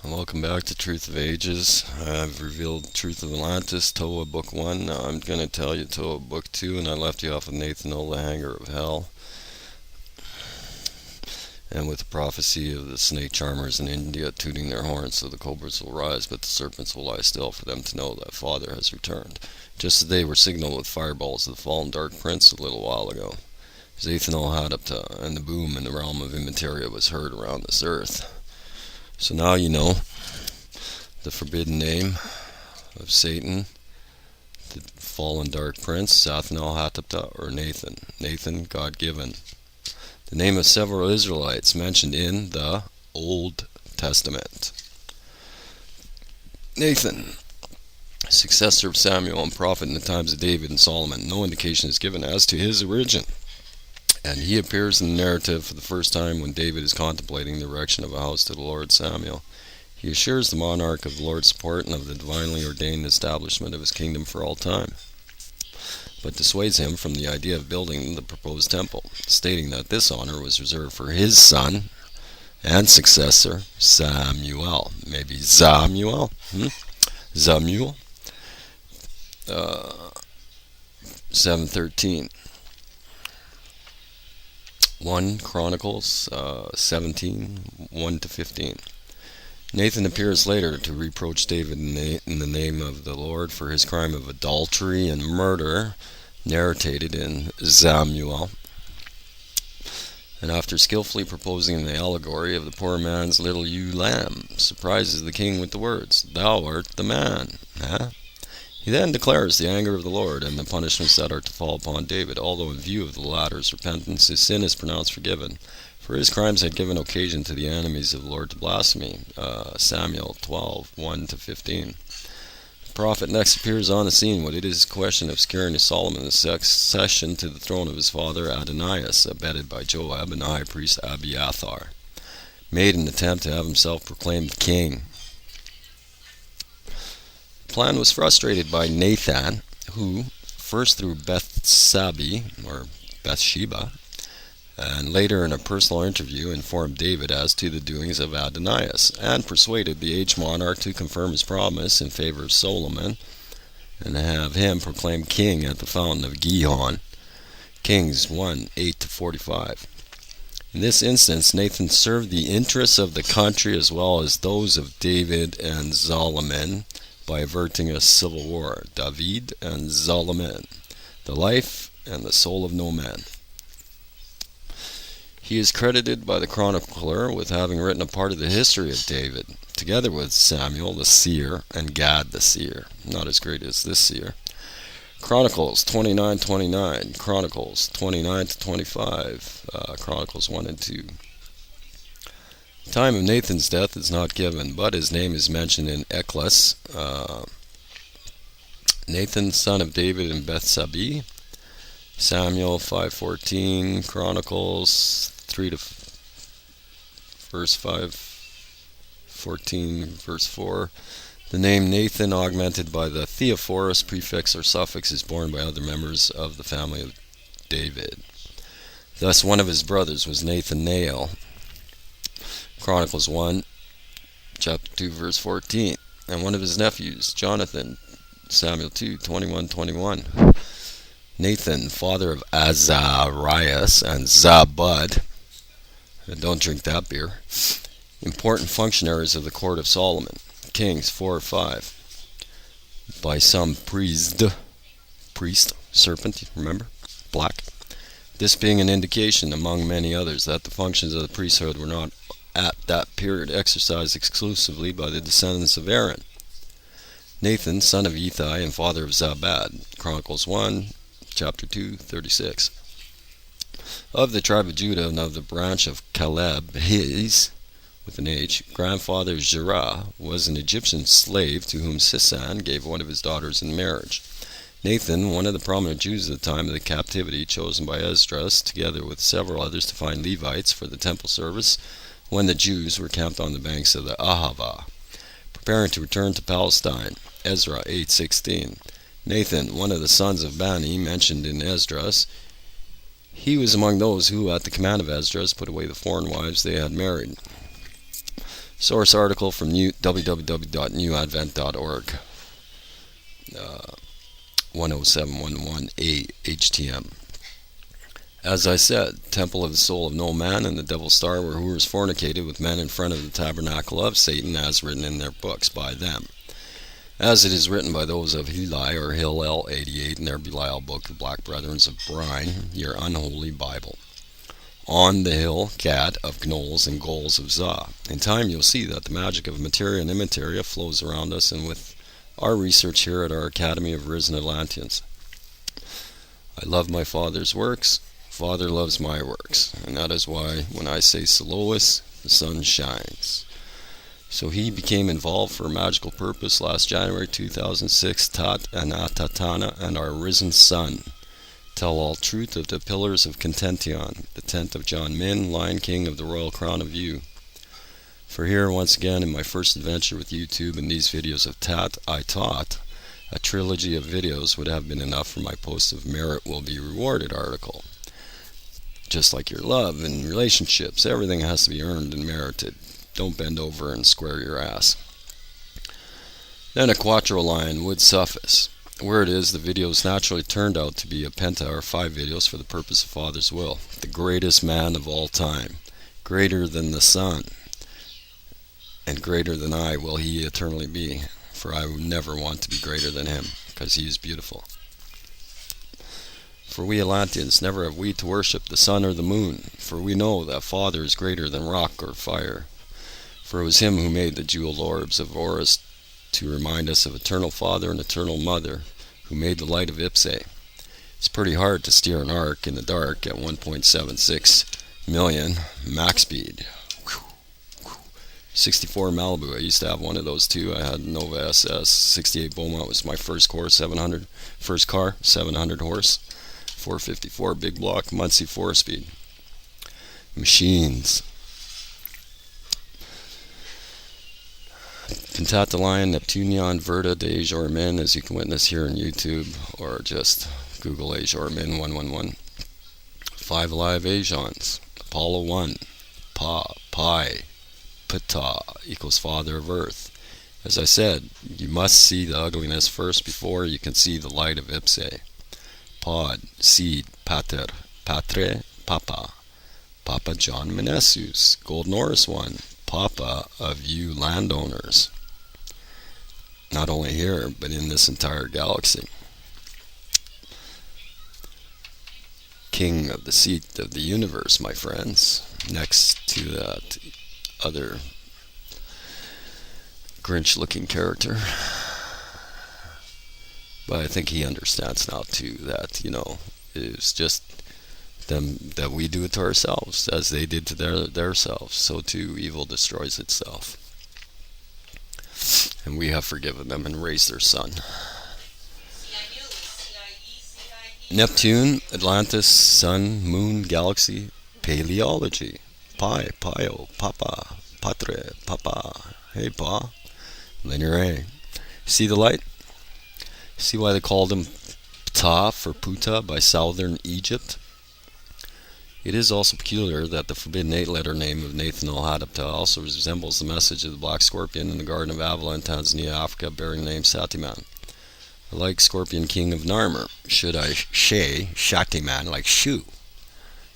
Welcome back to Truth of Ages. I've revealed Truth of Atlantis, Toa Book 1. Now I'm going to tell you Toa Book 2, and I left you off with Nathanol, the Hanger of Hell, and with the prophecy of the snake charmers in India tooting their horns so the cobras will rise, but the serpents will lie still, for them to know that Father has returned, just as they were signaled with fireballs of the fallen Dark Prince a little while ago. Zathanol had up to, and the boom in the realm of Immateria was heard around this earth. So now you know the forbidden name of Satan, the fallen Dark Prince, Sathanal Hatapta, or Nathan. Nathan, God-given. The name of several Israelites mentioned in the Old Testament. Nathan, successor of Samuel and prophet in the times of David and Solomon. No indication is given as to his origin, and he appears in the narrative for the first time when David is contemplating the erection of a house to the Lord Samuel. He assures the monarch of the Lord's support and of the divinely ordained establishment of his kingdom for all time, but dissuades him from the idea of building the proposed temple, stating that this honor was reserved for his son and successor, Samuel. Maybe Zamuel? Zamuel? 7:13. 1 Chronicles 17, 1-15. Nathan appears later to reproach David in the name of the Lord for his crime of adultery and murder, narrated in Samuel. And after skillfully proposing the allegory of the poor man's little ewe lamb, surprises the king with the words, "Thou art the man." He then declares the anger of the Lord and the punishments that are to fall upon David, although in view of the latter's repentance his sin is pronounced forgiven, for his crimes had given occasion to the enemies of the Lord to blasphemy. Samuel 12, 1-15. The prophet next appears on the scene when it is a question of securing to Solomon the succession to the throne of his father Adonias, abetted by Joab and the high priest Abiathar, made an attempt to have himself proclaimed king. The plan was frustrated by Nathan, who, first through Bathsheba, and later in a personal interview informed David as to the doings of Adonias, and persuaded the aged monarch to confirm his promise in favor of Solomon, and have him proclaimed king at the fountain of Gihon. Kings 1, 8-45. In this instance, Nathan served the interests of the country as well as those of David and Solomon, by averting a civil war. David and Solomon, the life and the soul of no man. He is credited by the chronicler with having written a part of the history of David, together with Samuel the seer and Gad the seer. Not as great as this seer. Chronicles 29-29, Chronicles 29-25, Chronicles 1 and 2. The time of Nathan's death is not given, but his name is mentioned in Eklas. Nathan, son of David and Bethsabe. Samuel 5:14, Chronicles 3 to verse 5, 14 verse 4. The name Nathan, augmented by the Theophorus prefix or suffix, is borne by other members of the family of David. Thus one of his brothers was Nathanael. Chronicles 1, chapter 2, verse 14. And one of his nephews, Jonathan, Samuel 2, 21-21. Nathan, father of Azarias and Zabud. Don't drink that beer. Important functionaries of the court of Solomon. Kings 4-5. By some priest, serpent, remember? Black. This being an indication, among many others, that the functions of the priesthood were not at that period exercised exclusively by the descendants of Aaron. Nathan, son of Ethai and father of Zabad. Chronicles 1, chapter 2, 36. Of the tribe of Judah and of the branch of Caleb, his, with an H, grandfather Zerah was an Egyptian slave to whom Sisan gave one of his daughters in marriage. Nathan, one of the prominent Jews at the time of the captivity, chosen by Esdras, together with several others, to find Levites for the temple service, when the Jews were camped on the banks of the Ahava, preparing to return to Palestine. Ezra 8:16. Nathan, one of the sons of Bani, mentioned in Esdras, he was among those who, at the command of Esdras, put away the foreign wives they had married. Source article from www.newadvent.org. 10711A HTM. As I said, temple of the soul of no man, and the devil's star were whores fornicated with men in front of the tabernacle of Satan, as written in their books by them. As it is written by those of Heli or Hillel 88 in their Belial book, the Black Brethren of Brine, your unholy Bible. On the hill, Gad of Gnolls and Goals of Zah. In time you'll see that the magic of materia and immateria flows around us, and with our research here at our Academy of Risen Atlanteans. I love my Father's works. Father loves my works, and that is why when I say Solois, the sun shines. So he became involved for a magical purpose last January 2006. Tat and Atatana and our risen sun tell all truth of the pillars of Contention, the tent of John Min, Lion King of the Royal Crown of You. For here once again in my first adventure with YouTube and these videos of Tat I taught, a trilogy of videos would have been enough for my post of Merit Will Be Rewarded article. Just like your love and relationships, everything has to be earned and merited. Don't bend over and square your ass. Then a quattro line would suffice. Where it is, the videos naturally turned out to be a penta or 5 videos for the purpose of Father's will. The greatest man of all time, greater than the sun, and greater than I will he eternally be, for I would never want to be greater than him, because he is beautiful. For we Atlanteans never have we to worship the sun or the moon, for we know that Father is greater than rock or fire. For it was him who made the jeweled orbs of Horus to remind us of eternal Father and eternal Mother, who made the light of Ipse. It's pretty hard to steer an arc in the dark at 1.76 million max speed. 64 Malibu, I used to have one of those too. I had Nova SS. 68 Beaumont was my first car, 700 horse. 454 big block, Muncie 4-speed. Machines. Pentatelion, Neptunion, Verta de Jormin, as you can witness here on YouTube, or just Google A Jormin 111. 5 alive Aeons. Apollo 1. Pi. Ptah equals Father of Earth. As I said, you must see the ugliness first before you can see the light of Ipse. Pod, seed, pater, patre, papa. Papa John Menesus, Gold Norris 1, Papa of you landowners. Not only here, but in this entire galaxy. King of the seat of the universe, my friends. Next to that other Grinch-looking character. But I think he understands now too that, it's just them that we do it to ourselves, as they did to their selves. So too evil destroys itself. And we have forgiven them and raised their son. Neptune, Atlantis, Sun, Moon, Galaxy, Paleology. Pi, Pio, Papa, Patre, Papa. Hey, Pa. Linear A. See the light? See why they called him Ptah for Puta by southern Egypt? It is also peculiar that the forbidden 8-letter name of Nathan al-Hadapta also resembles the message of the black scorpion in the Garden of Avila in Tanzania, Africa, bearing the name Satiman. Like Scorpion King of Narmer, should I say Shatiman like Shu,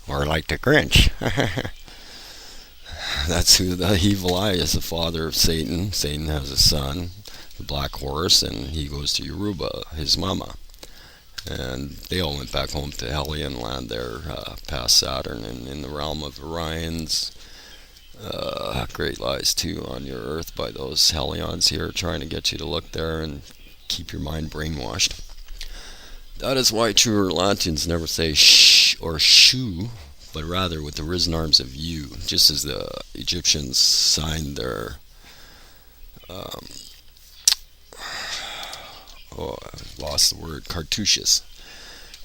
or like the Grinch. That's who the evil eye is, the father of Satan. Satan has a son, the black horse, and he goes to Yoruba, his mama. And they all went back home to Hellion land there, past Saturn, and in the realm of Orion's. Great lies too on your Earth by those Hellions here, trying to get you to look there and keep your mind brainwashed. That is why true Atlanteans never say shh or shoo, but rather with the risen arms of you, just as the Egyptians signed their I lost the word, cartouches.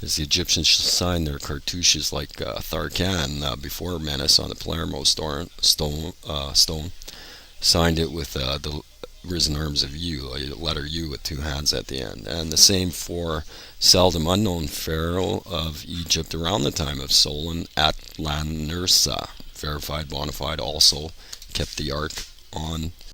As the Egyptians signed their cartouches like Tharkan before Menace on the Palermo stone, signed it with the risen arms of you, a letter U with 2 hands at the end. And the same for seldom unknown pharaoh of Egypt around the time of Solon at Lanursa, verified bona fide, also kept the ark on